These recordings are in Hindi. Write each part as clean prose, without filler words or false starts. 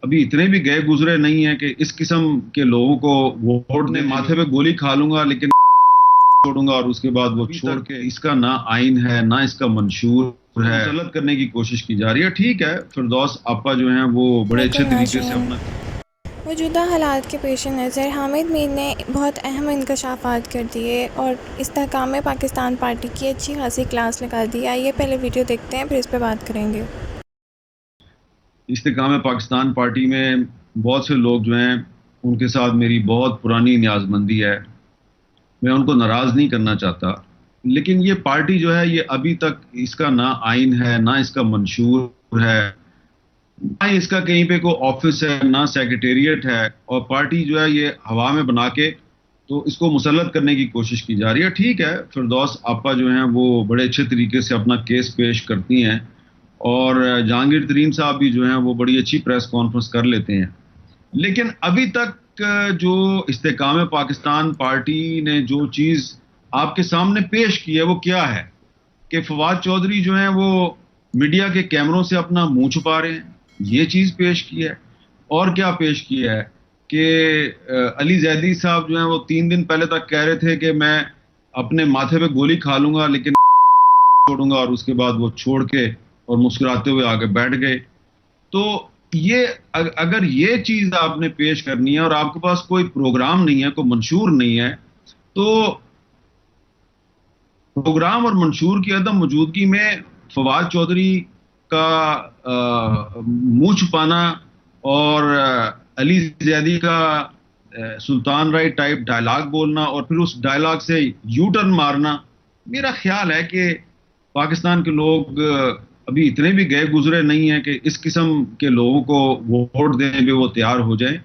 अभी इतने भी गए गुजरे नहीं है कि इस किस्म के लोगों को वोट ने माथे पे गोली खा लूंगा लेकिन छोड़ूंगा और उसके बाद वो छोड़ के इसका ना आइन है ना इसका मंशूर है मुसल्लत करने की कोशिश की जा रही है। ठीक है, फिरदौस आपा जो है वो बड़े अच्छे तरीके से अपना मौजूदा हालात के पेश नज़र हामिद मीर ने बहुत अहम इंकशाफात कर दिए और इस्तेहकाम पाकिस्तान पार्टी की अच्छी खासी क्लास लगा दी। आइए पहले वीडियो देखते हैं, फिर इस पर बात करेंगे। इस्तेकाम पाकिस्तान पार्टी में बहुत से लोग जो हैं उनके साथ मेरी बहुत पुरानी न्याज़मंदी है। मैं उनको नाराज़ नहीं करना चाहता, लेकिन ये पार्टी जो है ये अभी तक इसका ना आइन है ना इसका मंशूर है ना इसका कहीं पे कोई ऑफिस है ना सेक्रेटेरिएट है, और पार्टी जो है ये हवा में बना के तो इसको मुसल्लत करने की कोशिश की जा रही है। ठीक है, फिरदौस आपा जो हैं वो बड़े अच्छे तरीके से अपना केस पेश करती हैं और जहांगीर तरीन साहब भी जो हैं वो बड़ी अच्छी प्रेस कॉन्फ्रेंस कर लेते हैं। लेकिन अभी तक जो इस्तेकाम पाकिस्तान पार्टी ने जो चीज़ आपके सामने पेश की है वो क्या है कि फवाद चौधरी जो हैं वो मीडिया के कैमरों से अपना मुंह छुपा रहे हैं, ये चीज़ पेश की है। और क्या पेश किया है कि अली जैदी साहब जो हैं वो 3 दिन पहले तक कह रहे थे कि मैं अपने माथे पे गोली खा लूंगा लेकिन छोड़ूंगा, और उसके बाद वो छोड़ के और मुस्कुराते हुए आगे बैठ गए। तो ये अगर ये चीज आपने पेश करनी है और आपके पास कोई प्रोग्राम नहीं है, कोई मंशूर नहीं है, तो प्रोग्राम और मंशूर की अदम मौजूदगी में फवाद चौधरी का मुंह छुपाना और अली जैदी का सुल्तान राय टाइप डायलॉग बोलना और फिर उस डायलॉग से यू टर्न मारना, मेरा ख्याल है कि पाकिस्तान के लोग अभी इतने भी गए गुजरे नहीं है कि इस किस्म के लोगों को वोट देने पे वो तैयार हो जाए।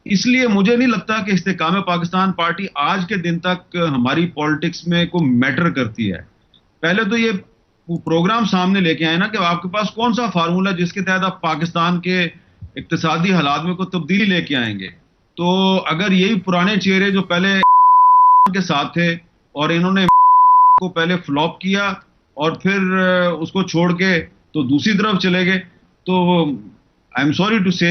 इसलिए मुझे नहीं लगता कि इस्तेकाम पाकिस्तान पार्टी आज के दिन तक हमारी पॉलिटिक्स में कोई मैटर करती है। पहले तो ये प्रोग्राम सामने लेके आए ना कि आपके पास कौन सा फार्मूला जिसके तहत आप पाकिस्तान के इक्तिसादी हालात में कोई तब्दीली लेके आएंगे। तो अगर यही पुराने चेहरे जो पहले के साथ थे और इन्होंने को पहले फ्लॉप किया और फिर उसको छोड़ के तो दूसरी तरफ चले गए, तो आई एम सॉरी टू से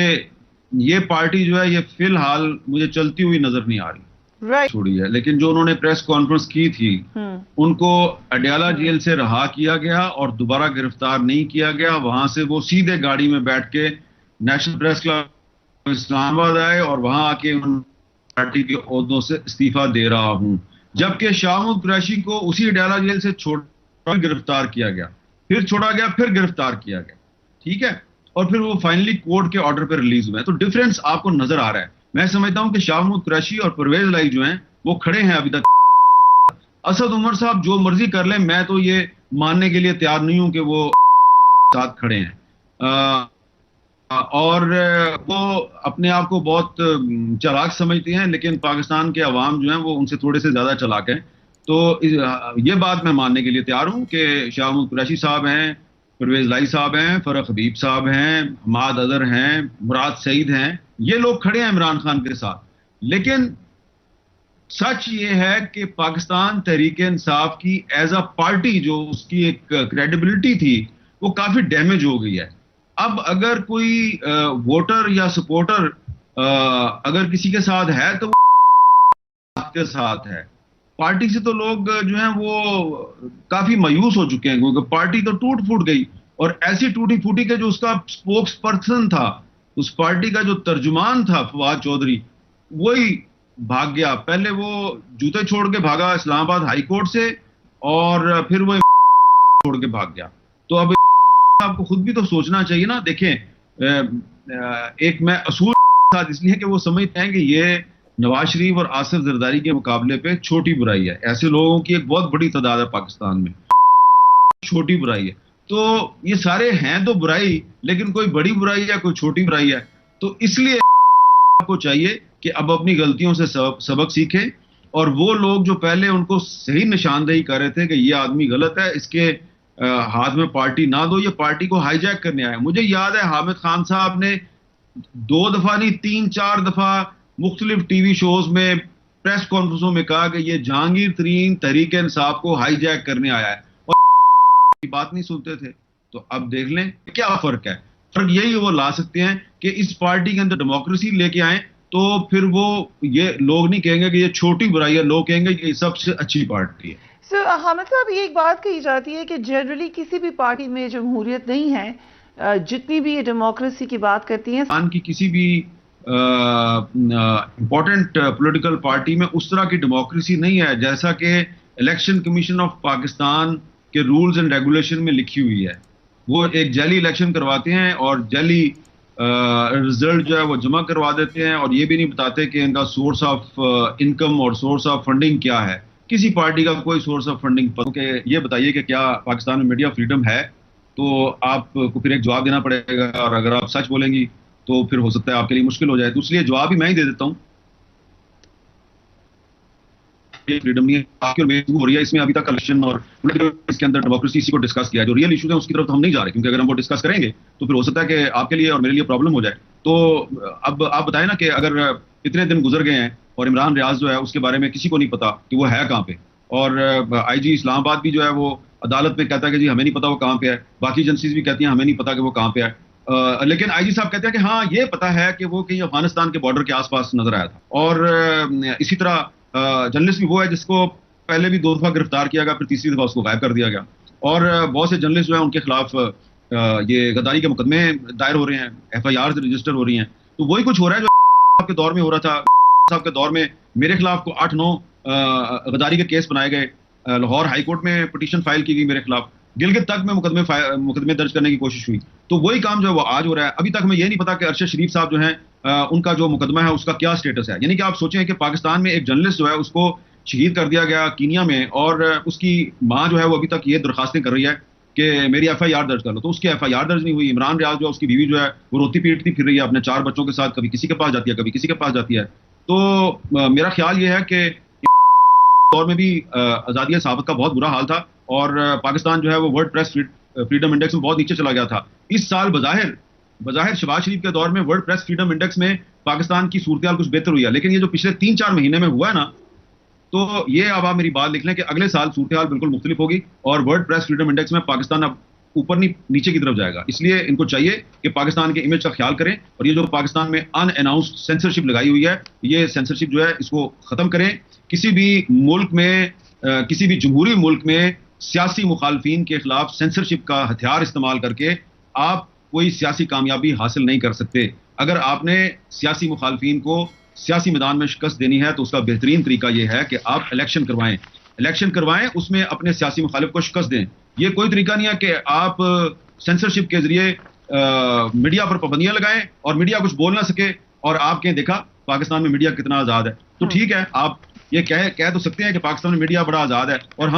ये पार्टी जो है ये फिलहाल मुझे चलती हुई नजर नहीं आ रही। छोड़ी है, लेकिन जो उन्होंने प्रेस कॉन्फ्रेंस की थी उनको अडयाला जेल से रहा किया गया और दोबारा गिरफ्तार नहीं किया गया। वहां से वो सीधे गाड़ी में बैठ के नेशनल प्रेस क्लब इस्लामाबाद आए और वहां आके पार्टी के ओहदों से इस्तीफा दे रहा हूं। जबकि शाहमूद कुरैशी को उसी अडयाला जेल से छोड़ गिरफ्तार किया गया, फिर छोड़ा गया, फिर गिरफ्तार किया गया। ठीक है, और फिर वो फाइनली कोर्ट के ऑर्डर पर रिलीज हुए। तो डिफरेंस आपको नजर आ रहा है। मैं समझता हूं कि शाहमूद कुरैशी और परवेज लाई जो हैं वो खड़े हैं अभी तक। असद उमर साहब जो मर्जी कर लें, मैं तो ये मानने के लिए तैयार नहीं हूं कि वो साथ खड़े हैं। और वो अपने आप को बहुत चालाक समझते हैं, लेकिन पाकिस्तान के अवाम जो हैं वो उनसे थोड़े से ज्यादा चालाक हैं। तो ये बात मैं मानने के लिए तैयार हूं कि शाहमूद कुरैशी साहब हैं, परवेज लाई साहब हैं, फरख हबीब साहब हैं, हमाद अदर हैं, मुराद सईद हैं, ये लोग खड़े हैं इमरान खान के साथ। लेकिन सच ये है कि पाकिस्तान तहरीक इंसाफ की एज अ पार्टी जो उसकी एक क्रेडिबिलिटी थी वो काफी डैमेज हो गई है। अब अगर कोई वोटर या सपोर्टर अगर किसी के साथ है तो के साथ है। पार्टी से तो लोग जो हैं वो काफी मायूस हो चुके हैं क्योंकि पार्टी तो टूट फूट गई, और ऐसी टूटी फूटी के जो उसका स्पोक्स पर्सन था, उस पार्टी का जो तर्जुमान था फवाद चौधरी, वही भाग गया। पहले वो जूते छोड़ के भागा इस्लामाबाद हाई कोर्ट से और फिर वो छोड़ के भाग गया। तो अब आपको खुद भी तो सोचना चाहिए ना। देखें, एक मैं असूल साथ इसलिए कि वो समझते हैं कि ये नवाज शरीफ और आसिफ जरदारी के मुकाबले पे छोटी बुराई है। ऐसे लोगों की एक बहुत बड़ी तादाद है पाकिस्तान में, छोटी बुराई है। तो ये सारे हैं तो बुराई, लेकिन कोई बड़ी बुराई है कोई छोटी बुराई है। तो इसलिए आपको चाहिए कि अब अपनी गलतियों से सबक सीखें, और वो लोग जो पहले उनको सही निशानदेही कर रहे थे कि ये आदमी गलत है, इसके हाथ में पार्टी ना दो, ये पार्टी को हाईजैक करने आया। मुझे याद है हामिद खान साहब ने 2 दफा नहीं 3-4 दफा मुख्तलिफ टीवी शोज में प्रेस कॉन्फ्रेंसों में कहा कि ये जहांगीर तरीन तहरीक इंसाफ को हाईजैक करने आया है, और बात नहीं सुनते थे। तो अब देख लें क्या फर्क है। फर्क यही वो ला सकते हैं कि इस पार्टी के अंदर डेमोक्रेसी लेके आए, तो फिर वो ये लोग नहीं कहेंगे कि ये छोटी बुराई है, लोग कहेंगे कि ये सबसे अच्छी पार्टी है। सर हामिद साहब, ये एक बात कही जाती है कि जनरली किसी भी पार्टी में जमहूरियत नहीं है, जितनी भी ये डेमोक्रेसी की बात करती हैं, पाकिस्तान की किसी भी इंपॉर्टेंट पॉलिटिकल पार्टी में उस तरह की डेमोक्रेसी नहीं है जैसा कि इलेक्शन कमीशन ऑफ पाकिस्तान के रूल्स एंड रेगुलेशन में लिखी हुई है। वो एक जैली इलेक्शन करवाते हैं और जैली रिजल्ट जो है वो जमा करवा देते हैं, और ये भी नहीं बताते कि इनका सोर्स ऑफ इनकम और सोर्स ऑफ फंडिंग क्या है। किसी पार्टी का कोई सोर्स ऑफ फंडिंग के ये बताइए कि क्या पाकिस्तान में मीडिया फ्रीडम है, तो आपको फिर एक जवाब देना पड़ेगा, और अगर आप सच बोलेंगी तो फिर हो सकता है आपके लिए मुश्किल हो जाए। तो इसलिए जवाब ही मैं ही दे देता हूँ, फ्रीडम नहीं है आपकी और मेरी हो रही है। इसमें अभी तक इलेक्शन और इसके अंदर डेमोक्रेसी इसी को डिस्कस किया है। जो रियल इशू है उसकी तरफ तो हम नहीं जा रहे, क्योंकि अगर हम वो डिस्कस करेंगे तो फिर हो सकता है कि आपके लिए और मेरे लिए प्रॉब्लम हो जाए। तो अब आप बताएं ना कि अगर इतने दिन गुजर गए हैं और इमरान रियाज जो है उसके बारे में किसी को नहीं पता कि वो है कहाँ पे, और IG इस्लामाबाद भी जो है वो अदालत में कहता है कि जी हमें नहीं पता वो कहाँ पे है, बाकी एजेंसीज भी कहती हैं हमें नहीं पता कि वो कहाँ पे है, लेकिन IG साहब कहते हैं कि हाँ ये पता है कि वो कहीं अफगानिस्तान के बॉर्डर के आसपास नजर आया था। और इसी तरह जर्नलिस्ट भी वो है जिसको पहले भी 2 दफा गिरफ्तार किया गया, फिर तीसरी दफा उसको गायब कर दिया गया। और बहुत से जर्नलिस्ट जो है उनके खिलाफ ये गद्दारी के मुकदमे दायर हो रहे हैं, FIR रजिस्टर हो रही हैं। तो वही कुछ हो रहा है जो आपके दौर में हो रहा था। साहब के दौर में मेरे खिलाफ को 8-9 गद्दारी के केस बनाए गए, लाहौर हाई कोर्ट में पिटीशन फाइल की गई मेरे खिलाफ, गिलगित तक में मुकदमे दर्ज करने की कोशिश हुई। तो वही काम जो है वो आज हो रहा है। अभी तक हमें ये नहीं पता कि अरशद शरीफ साहब जो हैं उनका जो मुकदमा है उसका क्या स्टेटस है। यानी कि आप सोचें कि पाकिस्तान में एक जर्नलिस्ट जो है उसको शहीद कर दिया गया कीनिया में, और उसकी माँ जो है वो अभी तक ये दरखास्तें कर रही है कि मेरी FIR दर्ज कर लो, तो उसकी FIR दर्ज नहीं हुई। इमरान रियाज जो है उसकी बीवी जो है वो रोती पीटती फिर रही है अपने 4 बच्चों के साथ, कभी किसी के पास जाती है कभी किसी के पास जाती है। तो मेरा ख्याल ये है कि दौर में भी आज़ादी सहाफ़त का बहुत बुरा हाल था, और पाकिस्तान जो है वो वर्ल्ड प्रेस फ्रीडम इंडेक्स में बहुत नीचे चला गया था। इस साल बज़ाहिर शहबाज शरीफ के दौर में वर्ल्ड प्रेस फ्रीडम इंडेक्स में पाकिस्तान की सूरत हाल कुछ बेहतर हुई है, लेकिन ये जो पिछले 3-4 महीने में हुआ है ना, तो ये अब आप मेरी बात लिख लें कि अगले साल सूरत हाल बिल्कुल मुख्तलिफ होगी, और वर्ल्ड प्रेस फ्रीडम इंडेक्स में पाकिस्तान अब ऊपर नहीं नीचे की तरफ जाएगा। इसलिए इनको चाहिए कि पाकिस्तान के इमेज का ख्याल करें, और ये जो पाकिस्तान में अनअनाउंस्ड सेंसरशिप लगाई हुई है, ये सेंसरशिप जो है इसको खत्म करें। किसी भी मुल्क में किसी भी जमहूरी मुल्क में सियासी मुखालफीन के खिलाफ सेंसरशिप का हथियार इस्तेमाल करके आप कोई सियासी कामयाबी हासिल नहीं कर सकते। अगर आपने सियासी मुखालफीन को सियासी मैदान में शिकस्त देनी है तो उसका बेहतरीन तरीका यह है कि आप इलेक्शन करवाएं, उसमें अपने सियासी मुखालिफ को शिकस्त दें। ये कोई तरीका नहीं है कि आप सेंसरशिप के जरिए मीडिया पर पाबंदियां लगाएं और मीडिया कुछ बोल ना सके, और आप कहें देखा पाकिस्तान में मीडिया कितना आज़ाद है। तो ठीक है, आप ये कह तो सकते हैं कि पाकिस्तान में मीडिया बड़ा आज़ाद है, और हम